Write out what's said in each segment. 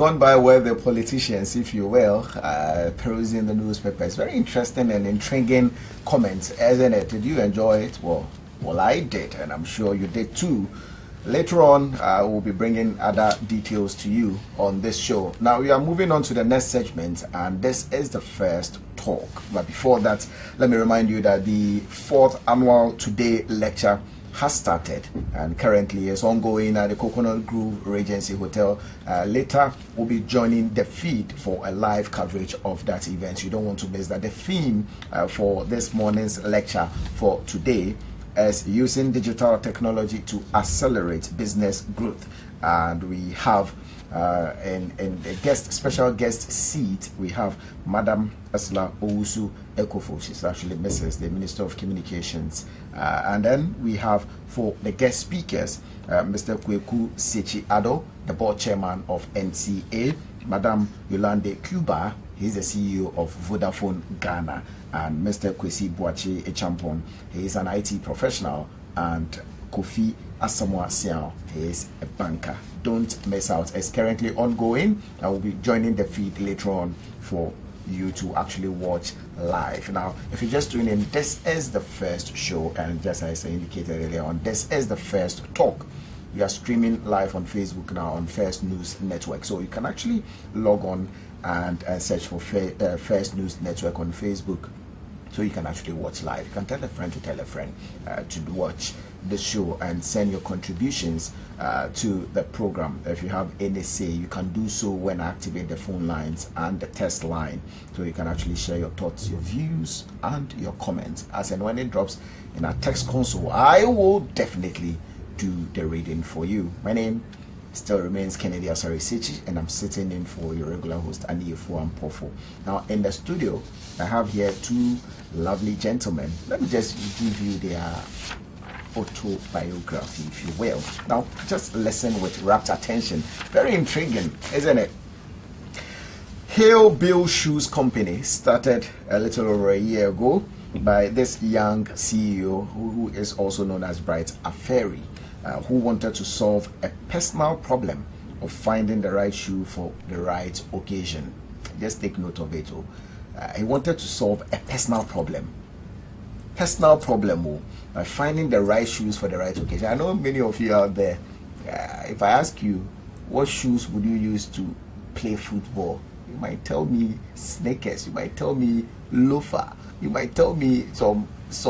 gone by where the politicians, if you will, perusing the newspapers. Very interesting and intriguing comments, isn't it? Did you enjoy it? Well, I did, and I'm sure you did too. Later on, we'll be bringing other details to you on this show. Now, we are moving on to the next segment, and this is the first talk. But before that, let me remind you that the 4th annual Today lecture has started and currently is ongoing at the Coconut Grove Regency Hotel. Later, we'll be joining the feed for a live coverage of that event. You don't want to miss that. The theme for this morning's lecture for today is using digital technology to accelerate business growth. And we have in the special guest seat, we have Madam Asla Owusu Ekofo. She's actually Mrs. the Minister of Communications. And then we have for the guest speakers, Mr. Kweku Sechi Ado, the board chairman of NCA, Madam Yolande Cuba, he's the CEO of Vodafone Ghana, and Mr. Kwesi Boache Echampon, he is an IT professional, and Kofi Asamoah Siao, he is a banker. Don't miss out. It's currently ongoing. I will be joining the feed later on for you to actually watch live. Now, if you're just tuning in, this is the first show, and just as I indicated earlier on, this is the first talk. We are streaming live on Facebook now on First News Network, so you can actually log on and search for First News Network on Facebook, so you can actually watch live. You can tell a friend to tell a friend to watch the show and send your contributions to the program. If you have any say, you can do so when I activate the phone lines and the text line, so you can actually share your thoughts, your views, and your comments. As and when it drops in our text console, I will definitely do the reading for you. My name still remains Kennedy Asare Sakyi, and I'm sitting in for your regular host, Andy Efo Ampofo. Now, in the studio, I have here two lovely gentlemen. Let me just give you their autobiography, if you will. Now, just listen with rapt attention. Very intriguing, isn't it? Hale Bill Shoes Company started a little over a year ago by this young CEO who is also known as Bright Aferi, who wanted to solve a personal problem of finding the right shoe for the right occasion. Just take note of it. He wanted to solve a personal problem by finding the right shoes for the right occasion. I know many of you out there, if I ask you what shoes would you use to play football, you might tell me sneakers, you might tell me loafer, you might tell me some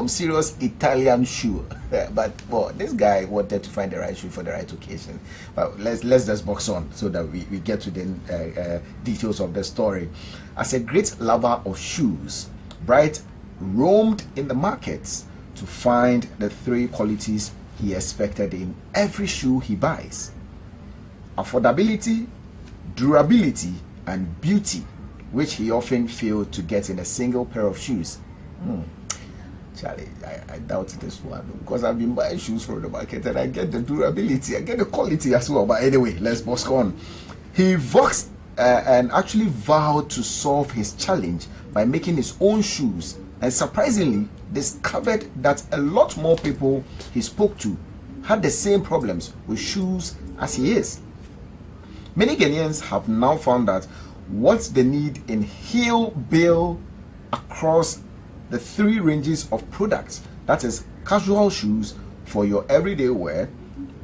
serious Italian shoe. But this guy wanted to find the right shoe for the right occasion. But let's just box on so that we get to the details of the story. As a great lover of shoes, Bright roamed in the markets to find the three qualities he expected in every shoe he buys: affordability, durability, and beauty, which he often failed to get in a single pair of shoes. Charlie, I doubt this one, because I've been buying shoes from the market and I get the durability, I get the quality as well. But anyway, let's box on. He voxed and actually vowed to solve his challenge by making his own shoes, and surprisingly discovered that a lot more people he spoke to had the same problems with shoes as he is. Many Ghanaians have now found out what's the need in Hale Bill across the three ranges of products. That is casual shoes for your everyday wear,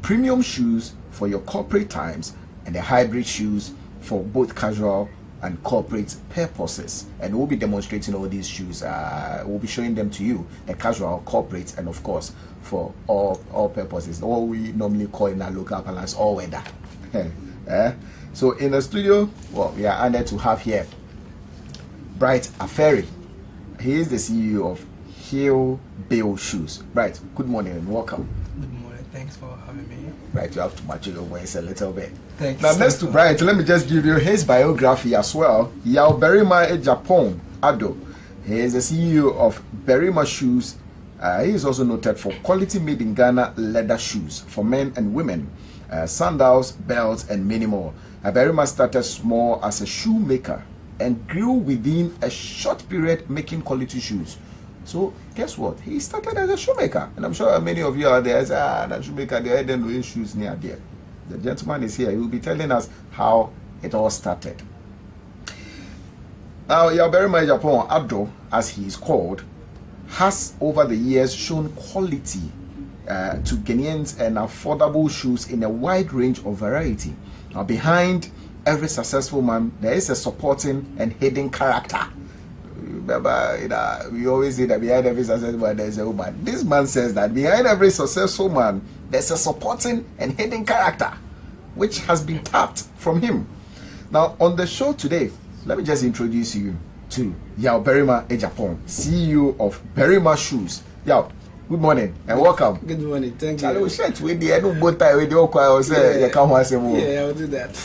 premium shoes for your corporate times, and the hybrid shoes for both casual and corporate purposes. And we'll be demonstrating all these shoes. We'll be showing them to you, the casual, corporate, and of course for all purposes, what we normally call in our local parlance all weather. So in the studio, we are honored to have here Bright Aferi. He is the CEO of Hale Bill Shoes. Bright, good morning and welcome. Good morning, thanks for having me. Bright, you have to match your voice a little bit. Thanks. Now, next to Bright, let me just give you his biography as well. Yao Berima Japan Ado. He is the CEO of Berima Shoes. He is also noted for quality made in Ghana leather shoes for men and women, sandals, belts, and many more. Berima started small as a shoemaker and grew within a short period making quality shoes. So guess what? He started as a shoemaker, and I'm sure many of you out there say, that shoemaker, they had no shoes near there. The gentleman is here. He will be telling us how it all started. Now, Yaberima Japan, Abdo, as he is called, has over the years shown quality to Ghanaians and affordable shoes in a wide range of variety. Now, behind every successful man, there is a supporting and hidden character. Remember, we always say that behind every successful man, there is a woman. This man says that behind every successful man, there's a supporting and hidden character, which has been tapped from him. Now, on the show today, let me just introduce you to Yao Berima Ejapon, CEO of Berima Shoes. Yao, good morning and welcome. Good morning, thank you. Yeah, I'll do that.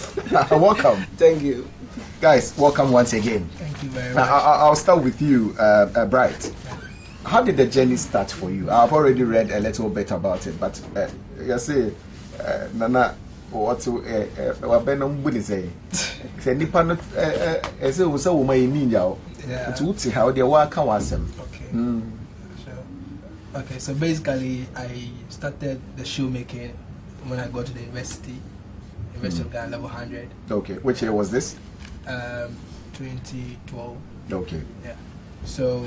Welcome. Thank you. Guys, welcome once again. Thank you very Now, much. I'll start with you, Bright. How did the journey start for you? I've already read a little bit about it, but you say, Nana, what's what say? Say, Nipa not as a woman in India. It's how they work on them. Okay. Sure. Okay, so basically, I started the shoemaking when I got to the University of Ghana, level 100. Okay, which year was this? 2012. Okay. Yeah. So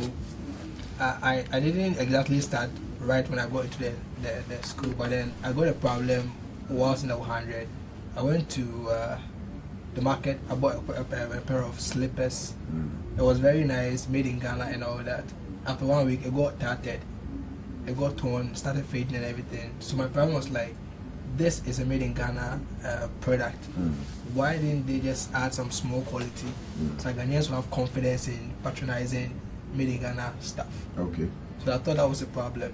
I didn't exactly start right when I got into the school, but then I got a problem whilst in level 100. I went to the market. I bought a pair of slippers. It was very nice, made in Ghana and all that. After 1 week, it got tattered, it got torn, started fading and everything. So my problem was like, this is a made in Ghana product. Why didn't they just add some small quality so Ghanaians will have confidence in patronizing made in Ghana stuff? Okay. So I thought that was a problem.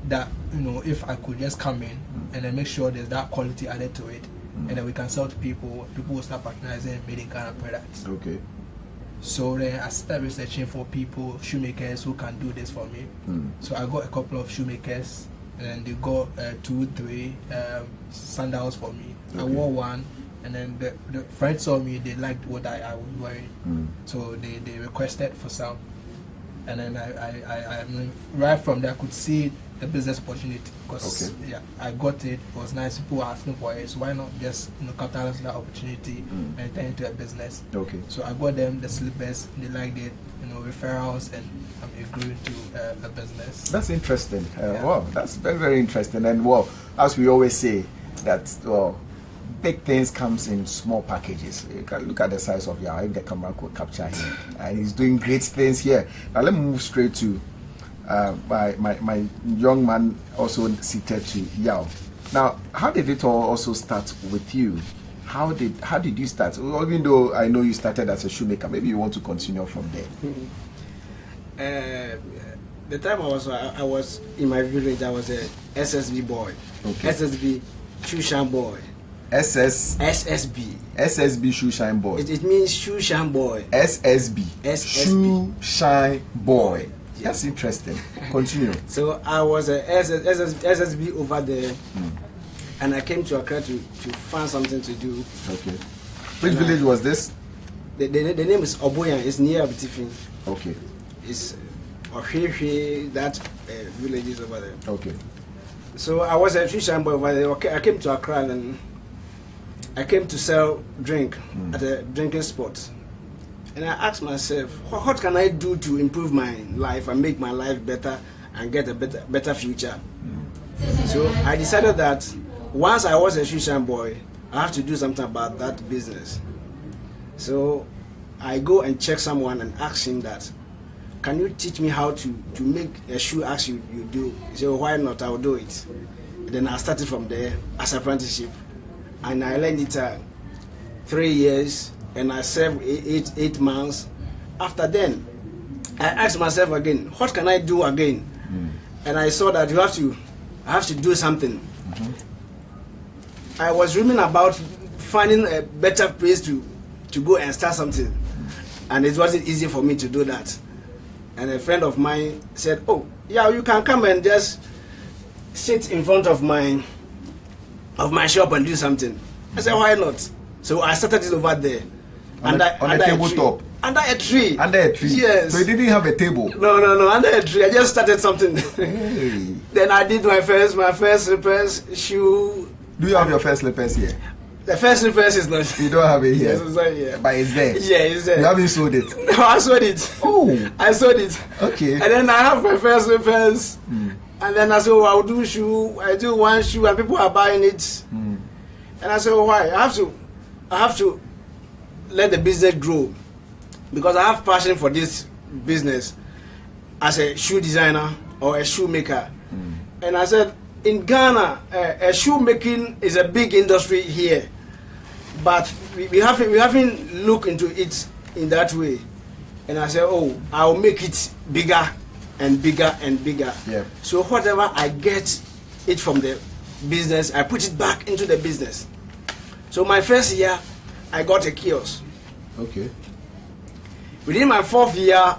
That, you know, if I could just come in and then make sure there's that quality added to it, and then we can sell to people will start patronizing made in Ghana products. Okay. So then I started researching for people, shoemakers who can do this for me. So I got a couple of shoemakers, and then they got 2-3 sandals for me. Okay. I wore one, and then the friends saw me, they liked what I was wearing. So they requested for some. And then I right from there I could see the business opportunity, because yeah, I got it. It was nice. People were asking for it, so why not just capitalize on that opportunity and turn it into a business? Okay. So I got them the slippers. They liked it, referrals, and it grew into a business. That's interesting. Wow, that's very, very interesting. And well, as we always say, that big things comes in small packages. You can look at the size of Yao if the camera could capture him, and he's doing great things here. Now let me move straight to my young man, also seated to Yao. Now, how did it all also start with you? How did you start? Even though I know you started as a shoemaker, maybe you want to continue from there. The time I was in my village, I was a SSB boy. Okay. SSB shoe shine boy. SSB shoe shine boy. It means shoe shine boy. SSB shoe shine boy. That's interesting. Continue. So I was a SSB over there, and I came to Accra to find something to do. Okay. Which village was this? The name is Oboyan. It's near Abitifin. Okay. It's Ohwehwe, that village is over there. Okay. So I was a fisherman boy over there. I came to Accra and I came to sell drink at a drinking spot. And I asked myself, what can I do to improve my life and make my life better and get a better future? So I decided that once I was a fisherman boy, I have to do something about that business. So I go and check someone and ask him that, can you teach me how to make a shoe as you do? He said, why not? I'll do it. And then I started from there as apprenticeship. And I learned it 3 years, and I served 8 months. After then, I asked myself again, what can I do again? And I saw that I have to do something. I was dreaming about finding a better place to go and start something. And it wasn't easy for me to do that. And a friend of mine said, oh, yeah, you can come and just sit in front of my shop and do something. I said, why not? So I started it over there. On a tabletop? Under a tree. Under a tree? Yes. So you didn't have a table? No, under a tree. I just started something. Hey. Then I did my first slippers, shoe. Do you have your first slippers here? The first reference is not. You don't have it here. Yes, it's not here. But it's there. Yeah, it's there. You haven't sold it. No, I sold it. Oh. I sold it. Okay. And then I have my first reference. And then I said, oh, I'll do shoe. I do one shoe, and people are buying it. And I said, oh, why? I have to let the business grow, because I have passion for this business as a shoe designer or a shoemaker. And I said, in Ghana, a shoemaking is a big industry here, but we haven't looked into it in that way. And I said, oh, I'll make it bigger and bigger and bigger. Yeah. So whatever I get it from the business, I put it back into the business. So my first year, I got a kiosk. Okay. Within my 4th year,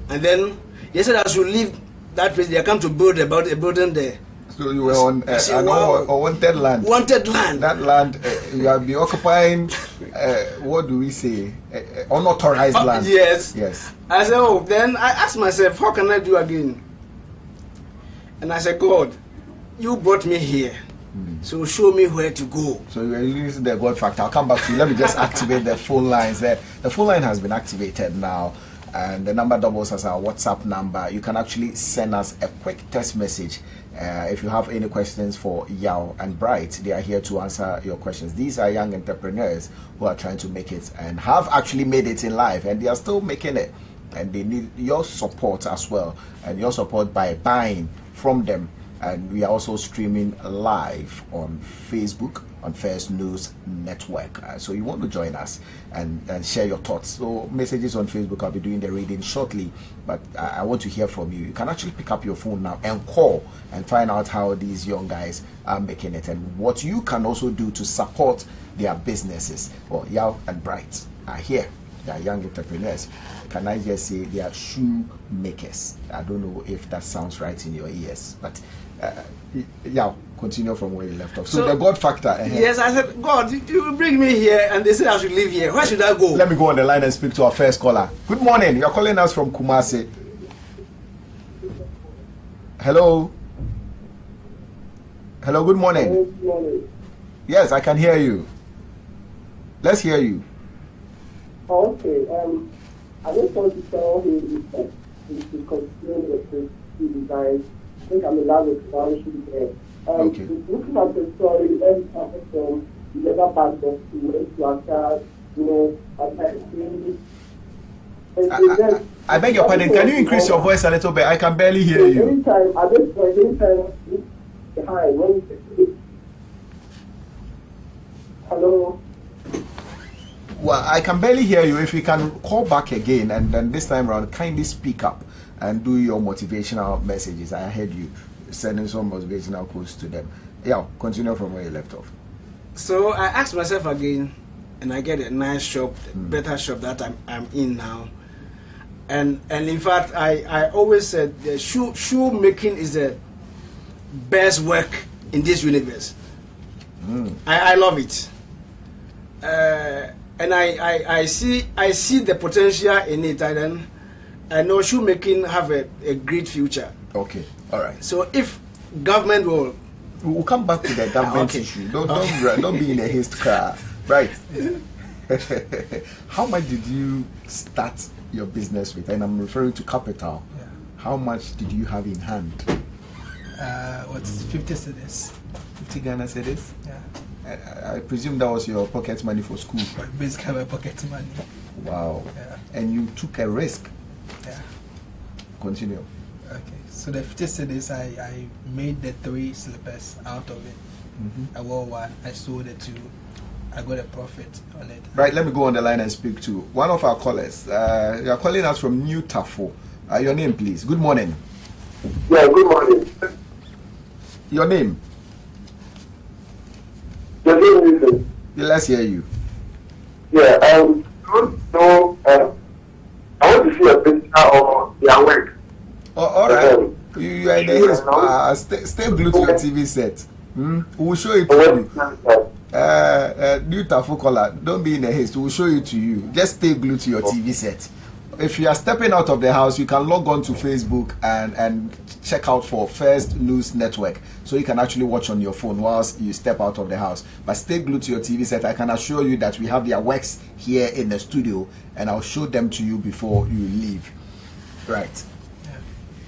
and then they said I should leave that place. They come to build a building there. So you were on I said, an wow. unwanted land. Wanted land. That land, you have been occupying, what do we say, unauthorized land. Yes. Yes. I said, oh, then I asked myself, how can I do again? And I said, God, you brought me here, so show me where to go. So you are using the God factor. I'll come back to you. Let me just activate the phone lines there. The phone line has been activated now, and the number doubles as our WhatsApp number. You can actually send us a quick text message if you have any questions for Yao and Bright. They are here to answer your questions. These are young entrepreneurs who are trying to make it and have actually made it in life, and they are still making it, and they need your support as well, and your support by buying from them. And we are also streaming live on Facebook on First News Network. So you want to join us and share your thoughts. So messages on Facebook, I'll be doing the reading shortly, but I want to hear from you. You can actually pick up your phone now and call and find out how these young guys are making it and what you can also do to support their businesses. Well, Yao and Bright are here. They are young entrepreneurs. Can I just say they are shoe makers? I don't know if that sounds right in your ears, but yeah, continue from where you left off. So the God factor. Yes, I said, God, you bring me here, and they said I should live here. Where should I go? Let me go on the line and speak to our first caller. Good morning. You're calling us from Kumasi. Hello. Hello. Good morning. Good morning. Yes, I can hear you. Let's hear you. Okay. I just want to tell him that he should continue with the design. I think I'm allowed to should there. Okay. Looking at the story, when from the leather bag that he went to Asare, I beg your pardon. Can you increase your voice a little bit? I can barely hear you. Anytime, at this point, behind, when hello? Well, I can barely hear you. If you can call back again, and then this time around, kindly speak up and do your motivational messages. I heard you sending some motivational quotes to them. Yeah, continue from where you left off. So I asked myself again, and I get a nice shop, better shop that I'm in now. And in fact, I always said the shoe making is the best work in this universe. I love it. And I see the potential in it, and then I know shoemaking have a great future. Okay, all right. So if government will, we'll come back to the government issue. Don't be in a haste car, right? How much did you start your business with? And I'm referring to capital. Yeah. How much did you have in hand? What's 50 cedis? 50 Ghana cedis? Yeah. I presume that was your pocket money for school. Basically, my pocket money. Wow. Yeah. And you took a risk. Yeah. Continue. Okay. So the 50 cedis, I made the 3 slippers out of it. I wore one. I sold the 2. I got a profit on it. Right. Let me go on the line and speak to one of our callers. You are calling us from New Tafo. Your name, please. Good morning. Yeah, good morning. Your name? Your name is Let's hear you. yeah, so I want to see a picture of their work. Oh, all right. You are in the haste. Stay glued to your TV set. We will show it to you. New Tafo caller, don't be in a haste. We will show it to you. Just stay glued to your TV set. If you are stepping out of the house, you can log on to Facebook and check out for First News Network, so you can actually watch on your phone whilst you step out of the house. But stay glued to your TV set. I can assure you that we have their works here in the studio, and I'll show them to you before you leave. Right. Yeah.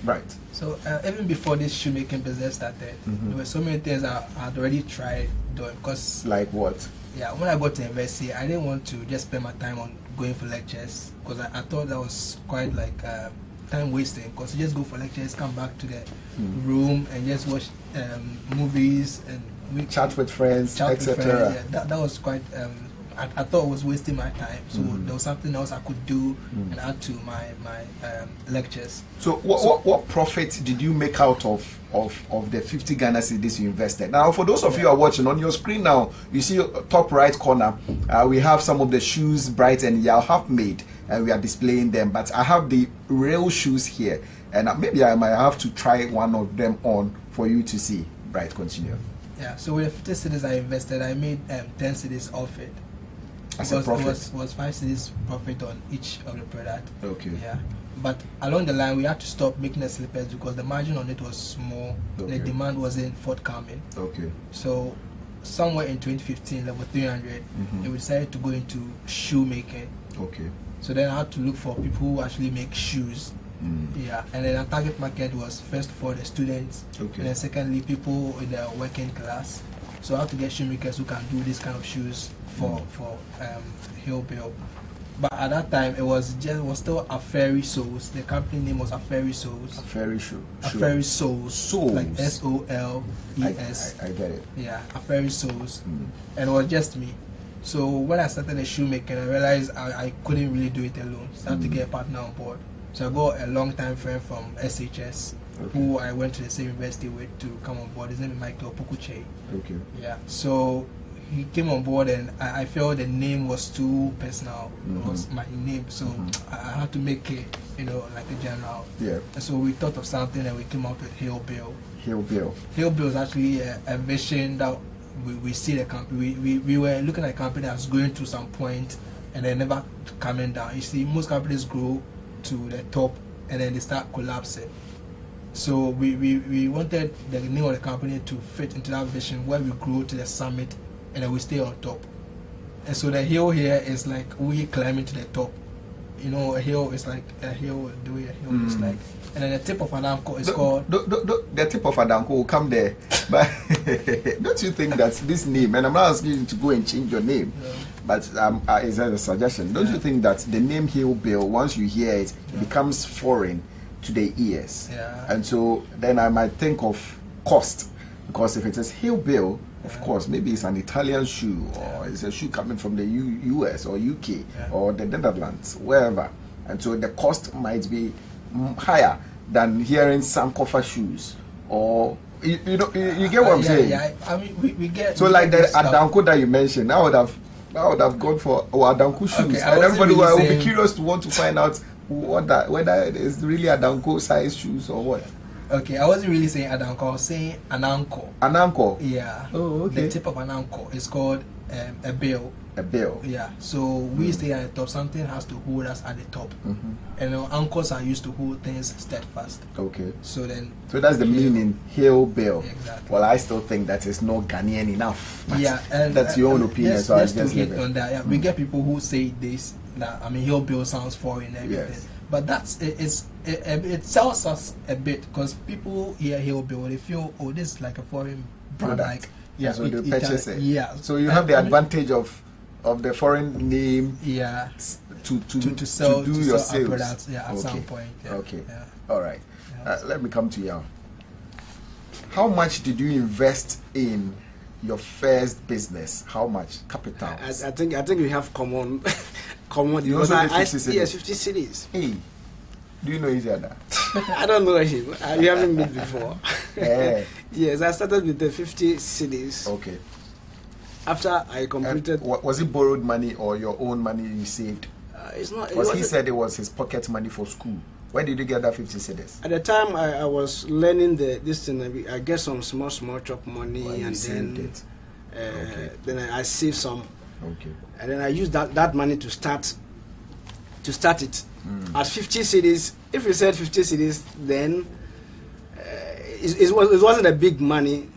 Right. So even before this shoemaking business started, there were so many things I had already tried doing. Because like what? Yeah, when I got to university, I didn't want to just spend my time on going for lectures, because I thought that was quite like time wasting. Because you just go for lectures, come back to the room and just watch movies and we chat with friends, etc. Yeah, that was quite. I thought it was wasting my time, so there was something else I could do and add to my lectures. So what profit did you make out of the 50 Ghana cedis you invested? Now, for those of you who are watching on your screen now, you see top right corner, we have some of the shoes Bright and Yao have made, and we are displaying them. But I have the real shoes here, and maybe I might have to try one of them on for you to see. Bright, continue. Yeah. So with the 50 cedis I invested, I made 10 cedis off it. As a profit. It was 5 cedis profit on each of the product. Okay. Yeah. But along the line, we had to stop making the slippers because the margin on it was small. Okay. The demand wasn't forthcoming. Okay. So somewhere in 2015, level 300, we decided to go into shoemaking. Okay. So then I had to look for people who actually make shoes. Yeah, and then our target market was first of all the students, Okay. and then secondly people in the working class. So I had to get shoemakers who can do this kind of shoes for Hillbill. But at that time it was still Asare Soles. The company name was Asare Soles. Fairy shoe. Asare Soles. Soles. Like SOLES. I get it. Yeah, Asare Soles. And it was just me. So when I started the shoemaking, I realized I couldn't really do it alone. So I had to get a partner on board. So I got a long time friend from SHS, who I went to the same university with to come on board. His name is Michael Pokuche. Okay. Yeah. So he came on board, and I felt the name was too personal. It was my name, so I had to make it, like a general. Yeah. And so we thought of something, and we came up with Hillbill. Hillbill. Hillbill is actually a vision that we see the company. We were looking at a company that's going through some point, and they're never coming down. You see, most companies grow to the top, and then they start collapsing. So we wanted the name of the company to fit into that vision where we grow to the summit and then we stay on top. And so the hill here is like we climbing to the top. A hill is like a hill, the way a hill is like. And then the tip of an ankle is called... The tip of an ankle will come there. But don't you think that this name, and I'm not asking you to go and change your name, but it's a suggestion. Don't you think that the name Hillbill, once you hear it, it becomes foreign to the ears? Yeah. And so then I might think of cost. Because if it is Hillbill, of course, maybe it's an Italian shoe, or it's a shoe coming from the US or UK or the Netherlands, wherever. And so the cost might be higher than hearing Sankofa shoes, or you get what I'm saying? Yeah, I mean we get. So like the Adanko that you mentioned, I would have gone for Adanko shoes, Okay, and everybody really will be curious to want to find out whether it is really Adanko size shoes or what. Okay, I wasn't really saying Adanko, I was saying an ankle. An ankle? Yeah. Oh, okay. The tip of an ankle is called a bill. A bill. Yeah. So we stay at the top. Something has to hold us at the top. And ankles are used to hold things steadfast. Okay. So that's the meaning, Hillbill. Exactly. Well, I still think that is not Ghanaian enough. Yeah, and that's your own opinion. So I just leave it on that. Yeah, we get people who say this. That Hillbill sounds foreign and everything. Yes. But it sells us a bit because people hear Hillbill, they feel, oh, this is like a foreign brand. Product. Yeah, so they purchase it. Yeah. So you have the advantage of the foreign name. Yeah. To sell your our sales. products. Yeah. At some point. Yeah. Okay. Yeah. All right. Yeah. Let me come to you. How much did you invest in your first business? How much capital? I think we have common. You also did 50 cities? Yes, 50 cities. Hey, do you know each other? I don't know him. We haven't met before. Yeah. Yes, I started with the 50 cities. Okay. After I completed... was it borrowed money or your own money you saved? It's not... Because he said it was his pocket money for school. Where did you get that 50 cedis? At the time, I was learning this thing. I get some small chop money, and then I saved some. Okay. And then I used that money to start it. At 50 cities, if you said 50 cities, then it wasn't a big money.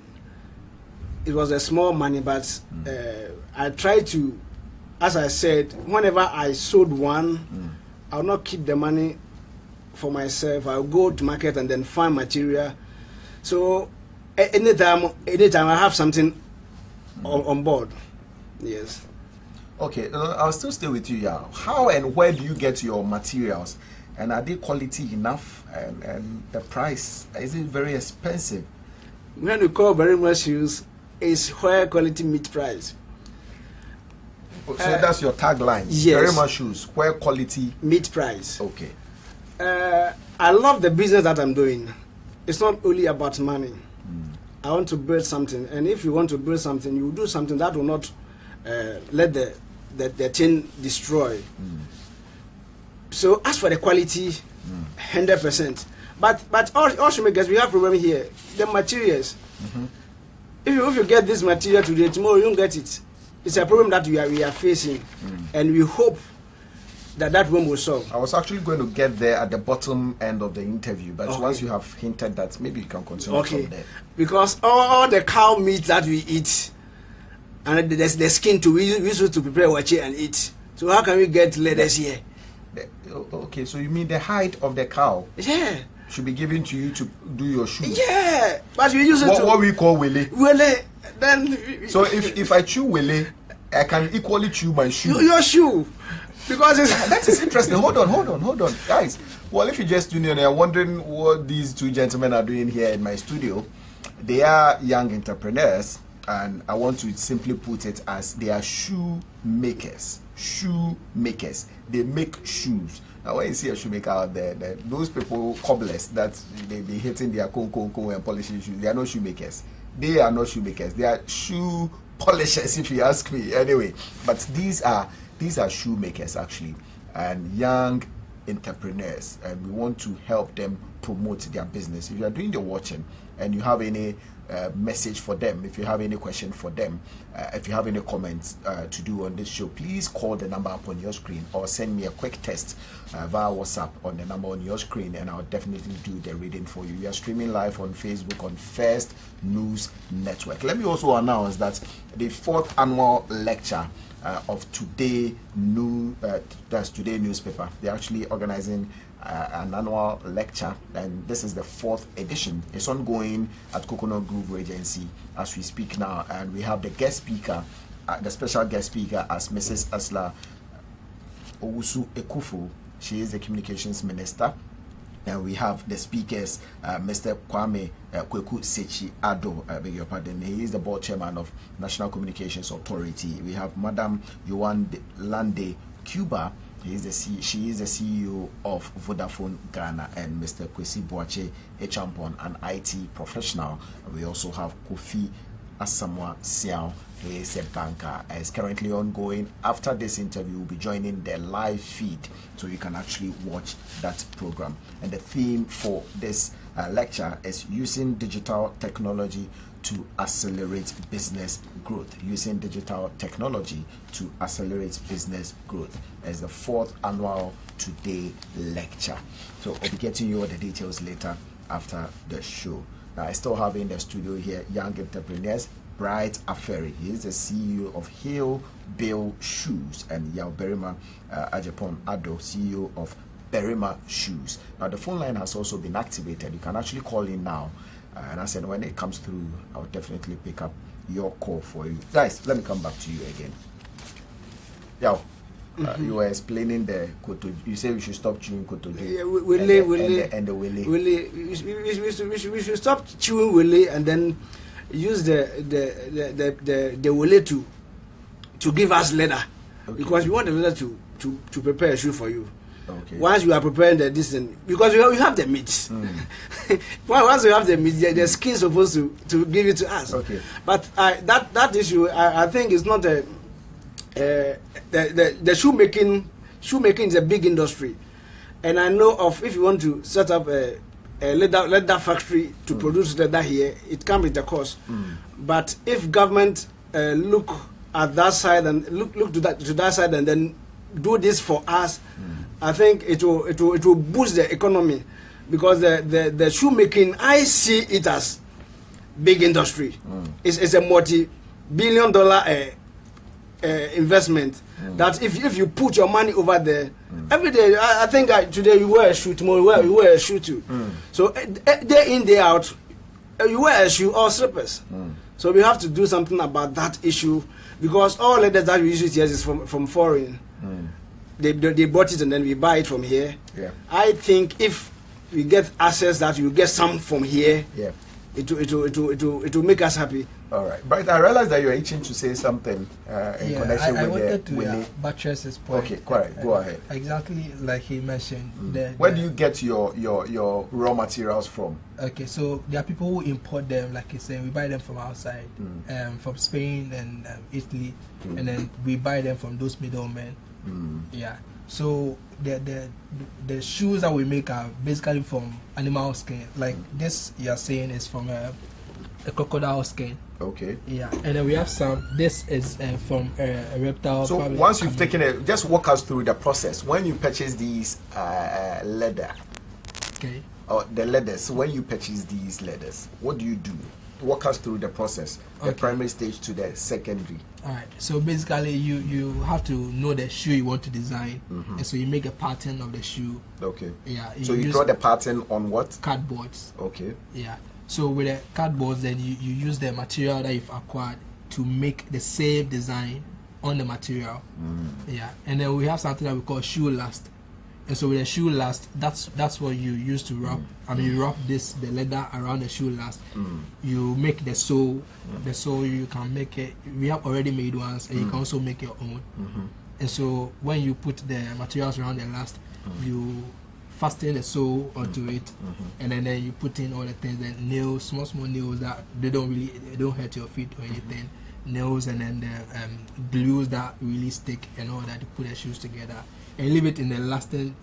It was a small money, but I tried to, as I said, whenever I sold one, I'll not keep the money for myself. I'll go to market and then find material. So anytime I have something on board. Yes. Okay, I'll still stay with you. Yeah. How and where do you get your materials? And are they quality enough? And the price, is it very expensive? When we call very much shoes, is where quality meet price. So that's your tagline. Yes. Very much shoes, where quality meet price. Okay. I love the business that I'm doing. It's not only about money. I want to build something, and if you want to build something, you do something that will not let the thing destroy. So as for the quality, 100%. But all shoemakers, we have problem here. The materials. If you get this material today, tomorrow you don't get it. It's a problem that we are facing, and we hope that one will solve. I was actually going to get there at the bottom end of the interview, but once you have hinted that, maybe you can continue from there. Because all the cow meat that we eat, and there's the skin too, we used to prepare wache and eat. So how can we get leathers here? Okay, so you mean the hide of the cow? Yeah. Should be given to you to do your shoes. Yeah, but we use it what we call wele. Wele, then. So if I chew wele, I can equally chew my shoe. Your shoe, because that is interesting. Hold on, guys. Well, if you just tune in and you're wondering what these two gentlemen are doing here in my studio, they are young entrepreneurs, and I want to simply put it as they are shoe makers. Shoe makers. They make shoes. Now, when you see a shoemaker out there, those people, cobblers, that they be hitting their con and polishing shoes, they are not shoemakers. They are not shoemakers. They are shoe polishers, if you ask me. Anyway, but these are shoemakers actually, and young entrepreneurs, and we want to help them promote their business. If you are doing the watching and you have any message for them, if you have any question for them, if you have any comments to do on this show, please call the number up on your screen or send me a quick text via WhatsApp on the number on your screen, and I'll definitely do the reading for you. We are streaming live on Facebook on First News Network. Let me also announce that the 4th annual lecture of Today that's Today newspaper, they're actually organizing an annual lecture, and this is the 4th edition. It's ongoing at Coconut Grove Regency as we speak now, and we have the guest speaker, the special guest speaker as Mrs. Asla Owusu Ekufu. She is the communications minister. And we have the speakers, Mr. Kwame Kweku Sechi Ado, I beg your pardon. He is the board chairman of National Communications Authority. We have Madam Yohan Lande Cuba. She is the CEO of Vodafone Ghana, and Mr. Kwesi Boache Echampon, an IT professional. We also have Kofi Asamoah Siao. He is a banker. Is currently ongoing. After this interview, we'll be joining the live feed, so you can actually watch that program. And the theme for this lecture is using digital technology to accelerate business growth. Using digital technology to accelerate business growth as the 4th annual Today lecture. So I'll be getting you all the details later after the show. Now, I still have in the studio here young entrepreneurs. Bright Aferi, he is the CEO of Hill Bill Shoes, and Yao Berima Ajapon Ado, CEO of Berima Shoes. Now, the phone line has also been activated. You can actually call in now, and I said when it comes through, I'll definitely pick up your call for you. Guys, let me come back to you again. Yao, you were explaining the koto. You say we should stop chewing koto. Yeah, and the wele. We should stop chewing wele and then use the wele to give us leather, because we want the leather to prepare a shoe for you. Okay. Once you are preparing the distance, because you have the meat. Once you have the meat, the skin is supposed to give it to us. Okay. But that issue, I think is not the shoemaking. Shoemaking is a big industry, and I know of, if you want to set up a leather factory to produce leather here, it comes with a cost. But if government look at that side and look to that side and then do this for us, I think it will boost the economy because the shoemaking, I see it as big industry. It's a multi-billion-dollar investment. That if you put your money over there, every day, I think today you wear a shoe, tomorrow you wear a shoe too. So day in, day out, you wear a shoe or slippers. So we have to do something about that issue, because all leathers that we use here is from foreign. They bought it and then we buy it from here. Yeah. I think if we get access that you get some from here, Yeah. it will make us happy. All right. But I realized that you're itching to say something in connection I with wanted the... to buttress his point. Okay, correct. Go ahead. Exactly like he mentioned. Where do you get your raw materials from? Okay, so there are people who import them, like you said, we buy them from outside, from Spain and Italy, and then we buy them from those middlemen. Yeah. So the shoes that we make are basically from animal skin. Like this, you're saying is from a crocodile skin. Okay. Yeah, and then we have some. This is from a reptile. So once you've taken it, just walk us through the process. When you purchase these leather, okay, or the leathers, when you purchase these leathers, what do you do? Walk us through the process, the primary stage to the secondary. All right. So basically, you have to know the shoe you want to design, and so you make a pattern of the shoe. Okay. Yeah. So you draw the pattern on what? Cardboards. Okay. Yeah. So with the cardboards, then you use the material that you've acquired to make the same design on the material. Yeah. And then we have something that we call shoe last. And so with the shoe last, that's what you use to wrap. I mean, you wrap the leather around the shoe last. You make the sole. The sole, you can make it. We have already made ones, and you can also make your own. And so when you put the materials around the last, you fasten the sole onto it, and then you put in all the things, the nails, small nails that they don't hurt your feet or anything. Nails, and then the glues that really stick and all that to put the shoes together, and leave it in the lasting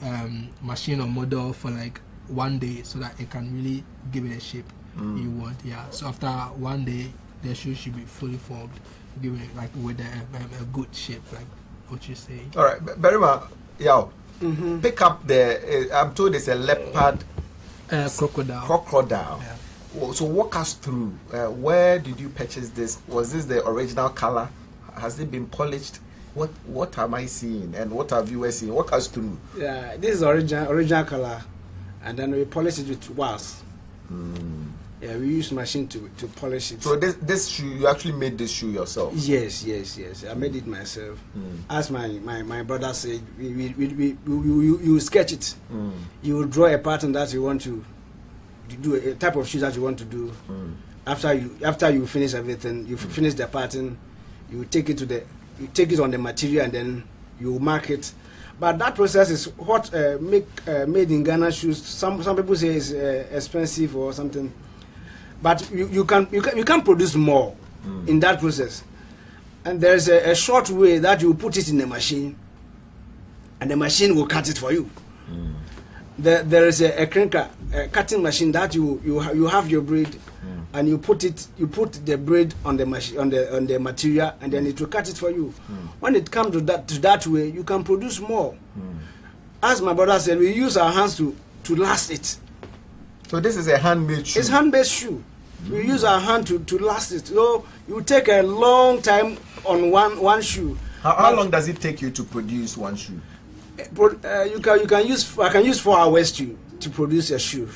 machine or model for like 1 day, so that it can really give it a shape you want. Yeah. So after 1 day, the shoe should be fully formed, given like with a good shape, like what you say. All right, Berima, pick up the. I'm told it's a leopard. Crocodile. Crocodile. Yeah. So walk us through. Where did you purchase this? Was this the original color? Has it been polished? What am I seeing, and what are viewers seeing? Walk us through. Yeah, this is original color, and then we polish it with wax. Yeah, we use machine to polish it. So this shoe, you actually made this shoe yourself? Yes. I made it myself. As my brother said, you sketch it. You draw a pattern that you want to do, a type of shoes that you want to do. After you finish everything, you finish the pattern, you take it on the material, and then you mark it. But that process is what made in Ghana shoes. Some people say it's expensive or something, but you can produce more in that process. And there's a short way that you put it in the machine, and the machine will cut it for you. There is a cranker, a cutting machine that you have your braid, and you put the braid on the machine, on the material, and then it will cut it for you. When it comes to that way, you can produce more. As my brother said, we use our hands to last it. So this is a handmade shoe. It's handmade shoe. We use our hand to last it. So you take a long time on one shoe. How long does it take you to produce one shoe? I can use 4 hours to produce a shoe.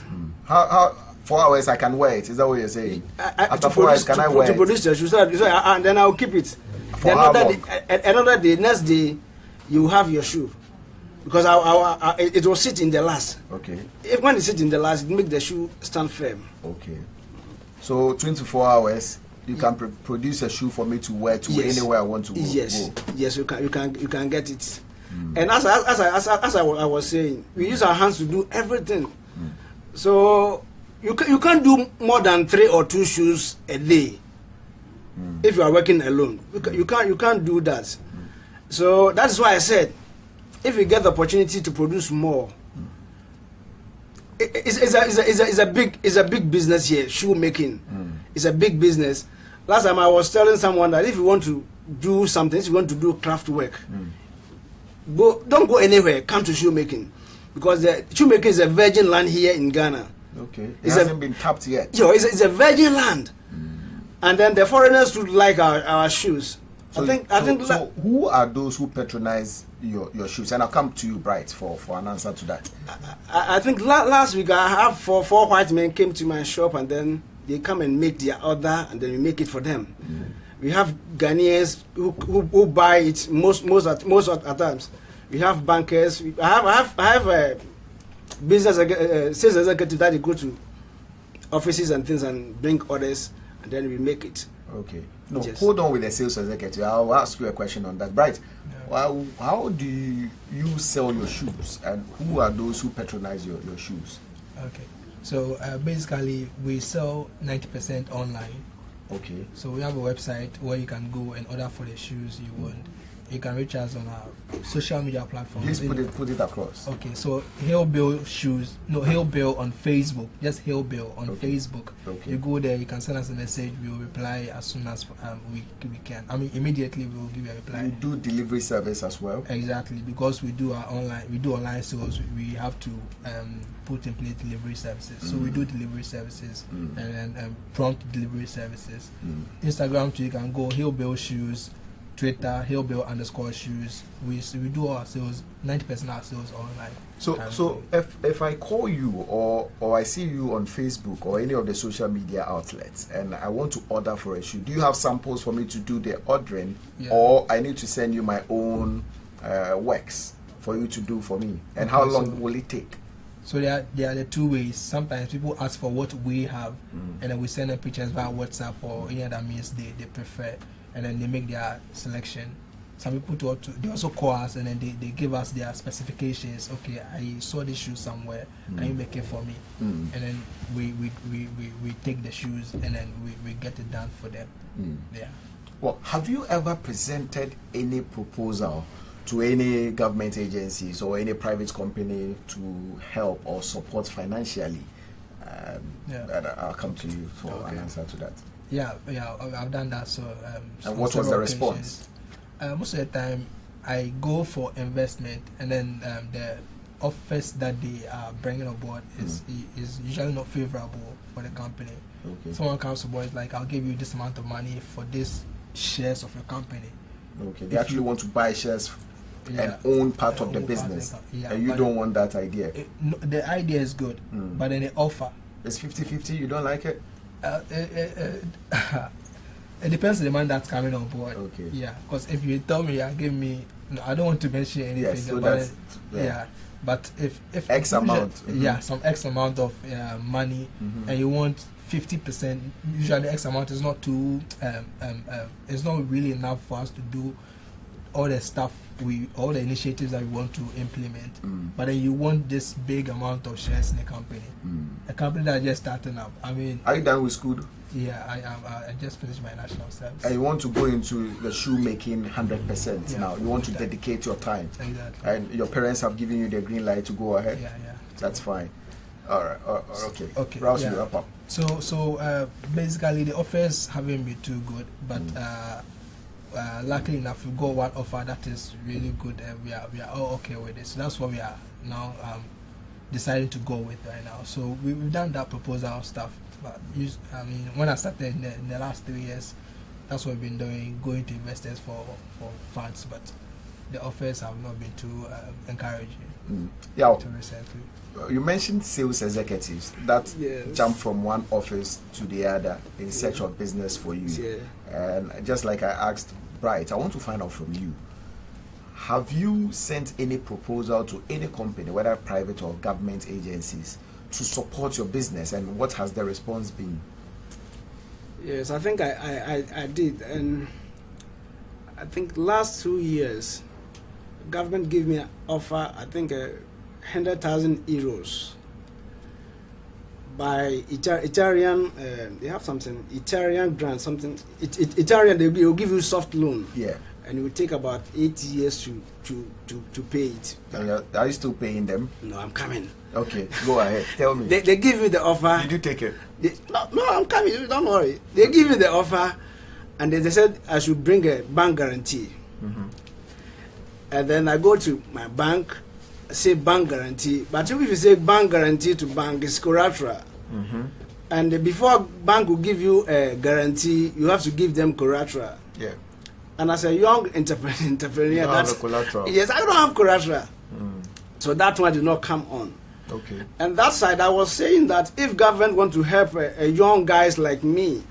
How 4 hours I can wear it? Is that what you're saying? After 4 hours, can I wear it? To produce a shoe, and then I'll keep it. For how long? Another day, next day, you have your shoe, because it will sit in the last. Okay. When it sits in the last, it makes the shoe stand firm. Okay. So 24 hours. You can produce a shoe for me to wear anywhere I want to go. Yes, you can get it. And as I was saying, we use our hands to do everything. So you can't do more than 3 or 2 shoes a day if you are working alone. You can't do that. So that's why I said, if we get the opportunity to produce more, it's a big business here. Shoe making is a big business. Last time I was telling someone that if you want to do something, if you want to do craft work, don't go anywhere. Come to shoe making, because the shoemaking is a virgin land here in Ghana. Okay, it hasn't been tapped yet. Yo, it's a virgin land, and then the foreigners would like our shoes. So, so who are those who patronize your shoes? And I'll come to you, Bright, for an answer to that. I think last week I have four white men came to my shop, and then they come and make their order, and then we make it for them. We have Ghanaians who buy it most at times. We have bankers. I have a business sales executive that they go to offices and things and bring orders, and then we make it. Okay. No, hold on with the sales executive. I'll ask you a question on that. Bright, how do you sell your shoes, and who are those who patronize your shoes? Okay. So basically, we sell 90% online. Okay. So we have a website where you can go and order for the shoes you want. You can reach us on our social media platforms. Please put it across. Okay, so Hillbill Hillbill on Facebook. Just Hillbill on Facebook. Okay. You go there, you can send us a message. We will reply as soon as we can. I mean, immediately we will give you a reply. You do delivery service as well? Exactly, because we do online sales. We have to put in place delivery services. So we do delivery services and then prompt delivery services. Instagram too, you can go Hillbill Shoes. Twitter, Hillbill_shoes. We do our sales, 90% of our sales online. So if I call you or I see you on Facebook or any of the social media outlets and I want to order for a shoe, do you have samples for me to do the ordering, or I need to send you my own works for you to do for me? And how long will it take? So there are the two ways. Sometimes people ask for what we have, and then we send them pictures via WhatsApp or any other means they prefer, and then they make their selection. Some people they also call us and then they give us their specifications. Okay, I saw this shoe somewhere, and you make it for me, and then we take the shoes and then we get it done for them. Yeah. Well, have you ever presented any proposal to any government agencies or any private company to help or support financially? I'll come to you for an answer to that. Yeah, I've done that. So, and what was the response? Most of the time, I go for investment, and then the offers that they are bringing aboard is usually not favorable for the company. Okay. Someone comes aboard, like, I'll give you this amount of money for this shares of your company. Okay, they actually want to buy shares and own part of the business, and you don't want that idea. The idea is good, but then the offer, it's 50-50. You don't like it? It depends on the man that's coming on board. Okay. Yeah, because if you tell me, give me, I don't want to mention anything. Yes, so but that's, but if X amount, some X amount of money, and you want 50%, usually X amount is not too, it's not really enough for us to do all the stuff all the initiatives that we want to implement, but then you want this big amount of shares in the company, a company that just starting up. I mean, are you done with school? Yeah, I am. I just finished my national service. And you want to go into the shoemaking 100% now. You want to dedicate your time. Exactly. And your parents have given you the green light to go ahead. Yeah. That's fine. All right. Okay. Okay. Rouse, you wrap up. So basically the offers haven't been too good, but luckily enough, we got one offer that is really good, and we are all okay with it. So that's what we are now deciding to go with right now. So we've done that proposal stuff, but I mean, when I started in the last 3 years, that's what we've been doing, going to investors for funds, but the offers have not been too encouraging. Yeah. Too recently. You mentioned sales executives that jump from one office to the other in search of business for you. Yeah. And just like I asked Bright, I want to find out from you. Have you sent any proposal to any company, whether private or government agencies, to support your business, and what has the response been? Yes, I think I did, and I think last 2 years, government gave me an offer, I think 100,000 euros by Italian. They have something Italian grant, something Italian. They will give you soft loan. Yeah. And it will take about 8 years to pay it. Are you still paying them? No, I'm coming. Okay, go ahead. Tell me. They give me the offer. Did you take it? No, I'm coming. Don't worry. They give me the offer, and they said I should bring a bank guarantee. And then I go to my bank, say bank guarantee, but if you say bank guarantee to bank, it's collateral. And before bank will give you a guarantee, you have to give them collateral. Yeah. And as a young entrepreneur, that's collateral. Yes, I don't have collateral. So that one did not come on. Okay. And that side, I was saying that if government want to help a young guys like me,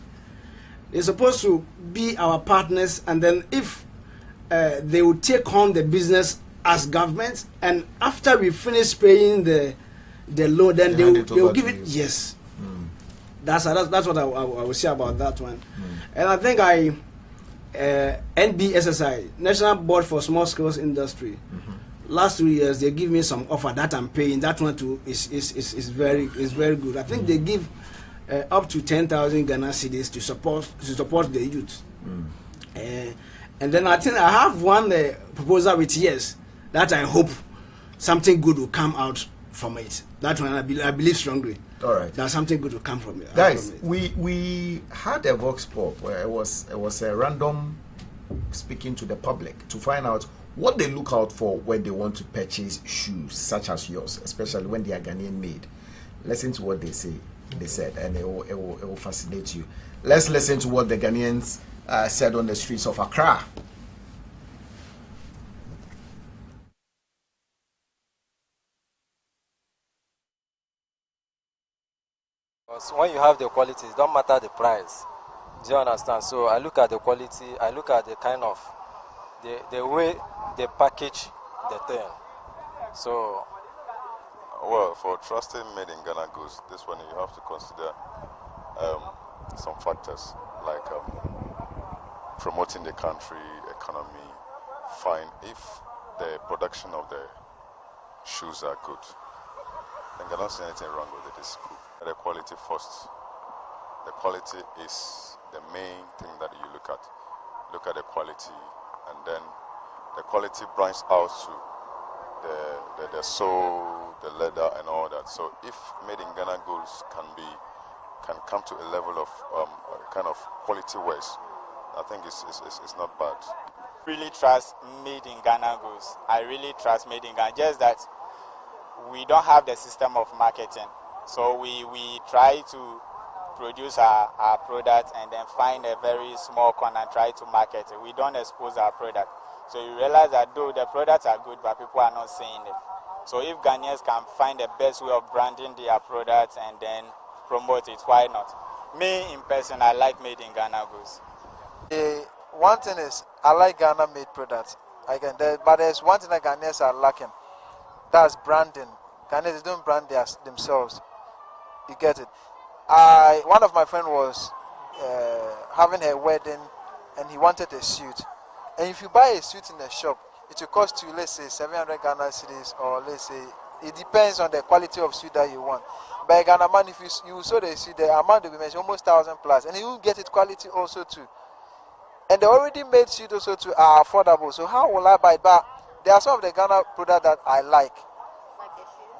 they're supposed to be our partners, and then if they will take on the business as government, and after we finish paying the loan, then they will give it. Yes. That's what I will say about that one. And I think NBSSI, National Board for Small Scale Industry, last 2 years they give me some offer that I'm paying. That one too is very good. I think they give up to 10,000 Ghana cedis to support the youth. And then I think I have one proposal with yes that I hope something good will come out from it. That one I believe strongly. All right. That something good will come from it. Guys, we had a vox pop where it was a random speaking to the public to find out what they look out for when they want to purchase shoes such as yours, especially when they are Ghanaian made. Listen to what they said, and it will fascinate you. Let's listen to what the Ghanaians said on the streets of Accra. When you have the quality, it don't matter the price. Do you understand? So I look at the quality, I look at the kind of the way they package the thing. So well, for trusting made in Ghana goods, this one you have to consider some factors like promoting the country economy. Fine, if the production of the shoes are good, then I don't see anything wrong with it. It's good. The quality first. The quality is the main thing that you look at. Look at the quality, and then the quality branches out to the sole, the leather, and all that. So if made in Ghana goods can come to a level of kind of quality waste, I think it's not bad. Really trust made in Ghana goods. I really trust made in Ghana. Just that we don't have the system of marketing. So we try to produce our product and then find a very small corner and try to market it. We don't expose our product. So you realize that though the products are good, but people are not seeing it. So if Ghanaians can find the best way of branding their products and then promote it, why not? Me in person, I like made in Ghana goods. One thing is, I like Ghana made products. But there's one thing that Ghanaians are lacking. That's branding. Ghanaians don't brand themselves. You get it? One of my friends was having a wedding and he wanted a suit. And if you buy a suit in a shop, it will cost you, let's say, 700 Ghana cedis, or let's say, it depends on the quality of suit that you want. But Ghana man, if you saw the suit, the amount will be mentioned almost 1,000 plus, and you will get it quality also too. And the already made suit also too are affordable. So how will I buy it? But there are some of the Ghana products that I like.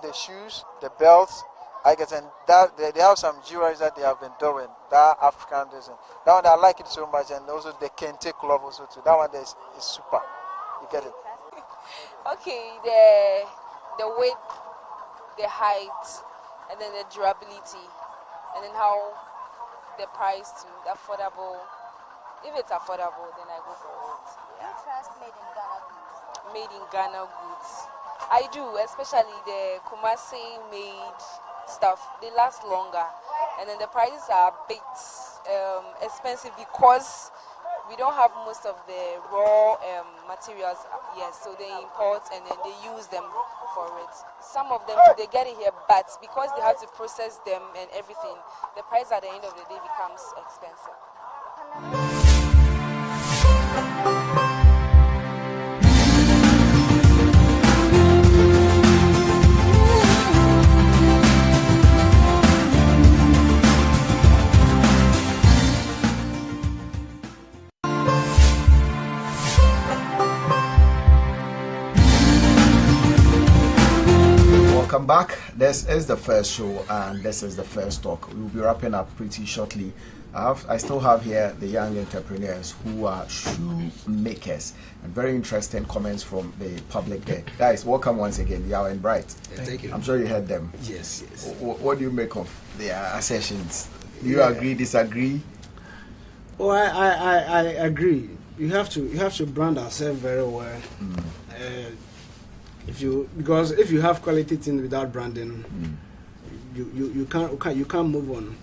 The shoes, the belts, I guess, and that they have some jewelry that they have been doing. That African design. That one I like it so much, and also the kente cloth also too. That one is super. You get it? Okay, the weight, the height, and then the durability, and then how the price too, the affordable. If it's affordable, then I go for it. Do you trust made in Ghana goods? Made in Ghana goods. I do, especially the Kumasi made stuff. They last longer, and then the prices are a bit expensive because we don't have most of the raw materials. Yes, so they import and then they use them for it. Some of them they get it here, but because they have to process them and everything, the price at the end of the day becomes expensive. Welcome back. This is the first show and this is the first talk. We'll be wrapping up pretty shortly. I still have here the young entrepreneurs who are shoemakers, and very interesting comments from the public there. Guys, welcome once again. Young and Bright. Thank you. I'm sure you heard them. Yes, yes. What do you make of their assertions? Do you agree, disagree? Oh, I agree. You have to brand ourselves very well. Because if you have quality things without branding, you can't move on.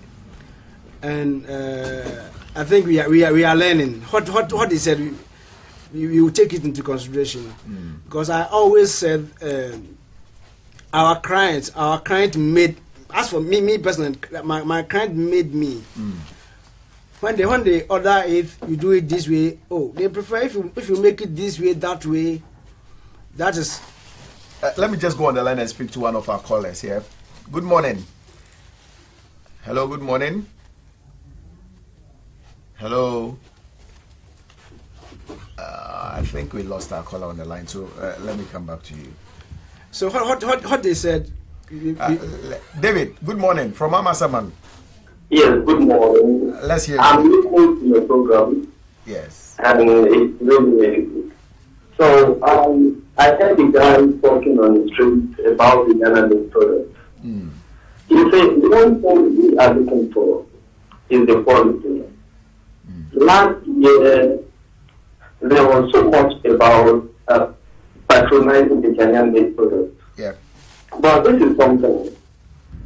And I think we are learning. What they said, you take it into consideration. Because I always said our client made. As for me personally, my client made me. When they order it, you do it this way. Oh, they prefer if you make it this way, that way. That is. Let me just go on the line and speak to one of our callers here. Good morning. Hello, good morning. Hello. I think we lost our caller on the line, so let me come back to you. So what they said. David, good morning from Amasaman. Yes, good morning. Let's hear I'm you. listening to your program. Yes. And it's really, really good. So I heard the guy talking on the street about the Ghana product. He said the one thing we are looking for is the quality. Last year, there was so much about patronizing the Ghanaian product. Yeah. But this is something.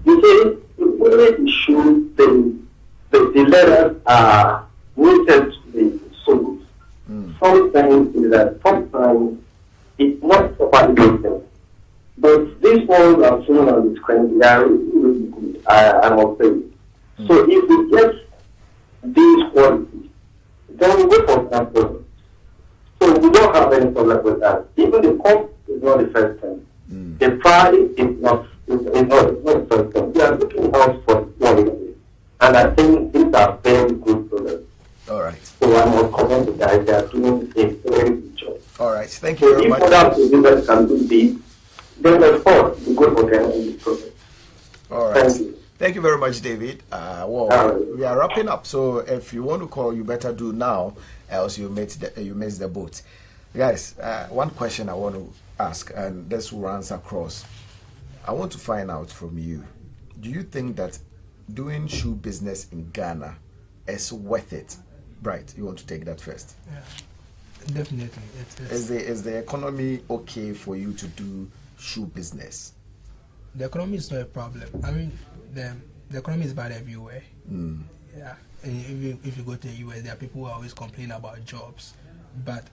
You see, the issue, the letters are rooted to the souls. Sometimes is that sometimes it's not properly written. But these ones are shown on the screen, they are really, really good, I must say. So if we get these qualities, then we go for sample. So we don't have any problem with that. Even the cost is not the first thing. The price is not the first thing. We are looking out for quality. And I think these are very good products. All right. So I must commend the guys, they are doing a very good job. All right. Thank you very much. If other producers can do this, then of course we go for them in this process. All right. Thank you very much, David. We are wrapping up. So if you want to call, you better do now, else you miss the boat. Guys, one question I want to ask, and this runs across. I want to find out from you. Do you think that doing shoe business in Ghana is worth it? Bright, you want to take that first? Yeah, definitely. Is the economy okay for you to do shoe business? The economy is not a problem. I mean, the economy is bad everywhere. Yeah, and if you go to the US, there are people who always complain about jobs. But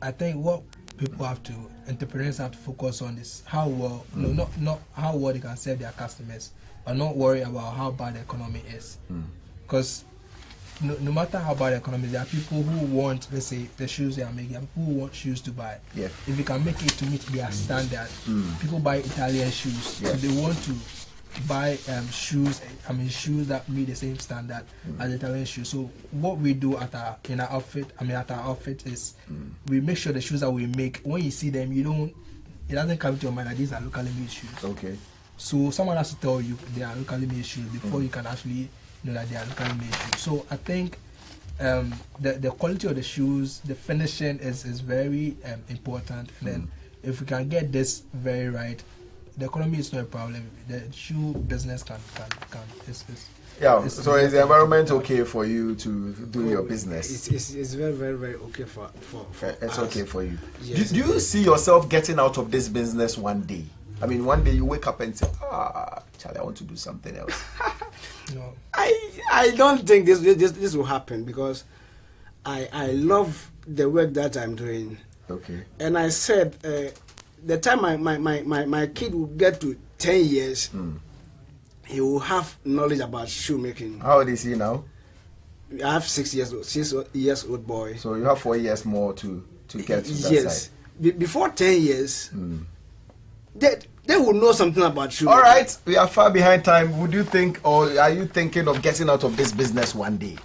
I think what people have to, entrepreneurs have to focus on is how well, not how well they can serve their customers, but not worry about how bad the economy is. Because no matter how bad the economy is, there are people who want, let's say, the shoes they are making, there are people who want shoes to buy. Yeah. If you can make it to meet their standard, people buy Italian shoes. Yeah. So they want to buy shoes that meet the same standard as Italian shoes. So what we do at our outfit is we make sure the shoes that we make, when you see them, it doesn't come to your mind that these are locally made shoes. Okay. So someone has to tell you they are locally made shoes before you can actually know that they are locally made shoes. So I think the quality of the shoes, the finishing is very important. And then if we can get this very right, the economy is not a problem. The shoe business can. Yeah. So is the environment okay for you to do your business? It's very, very, very okay for it's us. okay for you. Yes. Do you see yourself getting out of this business one day? I mean, one day you wake up and say, Charlie, I want to do something else. No. I don't think this will happen because I love the work that I'm doing. Okay. And I said the time my kid will get to 10 years, he will have knowledge about shoemaking. How old is he now? I have 6 years old boy. So you have 4 years more to get to that yes. side. Before 10 years, they will know something about shoemaking. All right, we are far behind time. Would you think, or are you thinking of getting out of this business one day?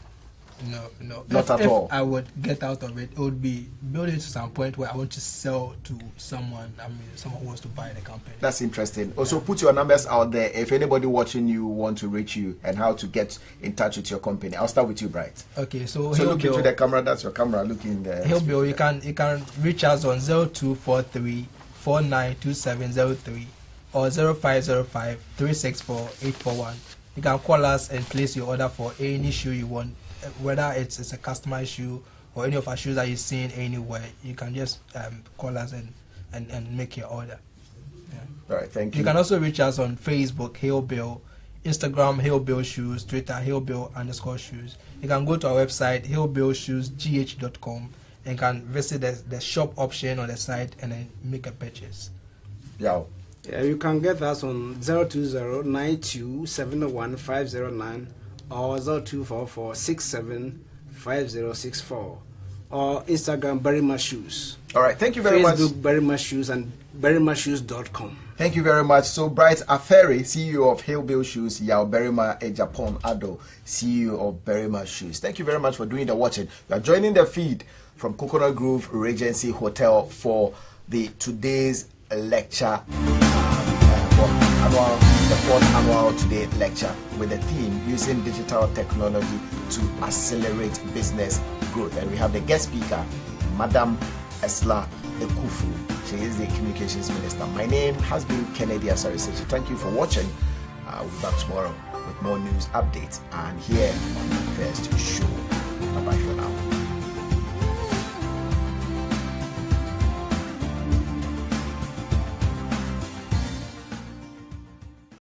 No. Not at if all. I would get out of it, it would be building to some point where I want to sell to someone. Someone who wants to buy the company. That's interesting. Also, put your numbers out there. If anybody watching you want to reach you and how to get in touch with your company, I'll start with you, Bright. Okay, so look into the camera. That's your camera. Look in there. Hillbill, you can reach us on 0243 492703 or 0505 364 841. You can call us and place your order for any shoe you want, whether it's a customized shoe or any of our shoes that you've seen anywhere. You can just call us and make your order. Yeah. All right, thank you. You can also reach us on Facebook, Hillbill, Instagram, Hillbill Shoes, Twitter, Hillbill_shoes. You can go to our website, hillbillshoesgh.com, and can visit the shop option on the site and then make a purchase. Yeah. Yeah, you can get us on 020-9271-509 or 0244-675064 or Instagram Berryma Shoes. All right, thank you very much. Facebook Berryma Shoes and berrymashoes.com. Thank you very much. So, Bright Asare, CEO of Hillbill Shoes, Yao Berryma Japan Ado, CEO of Berryma Shoes. Thank you very much for doing the watching. You are joining the feed from Coconut Grove Regency Hotel for today's lecture, the fourth annual today lecture with the theme using digital technology to accelerate business growth. And we have the guest speaker, Madam Esla Ekufu. She is the communications minister. My name has been Kennedy Asare. Thank you for watching. We'll be back tomorrow with more news updates and here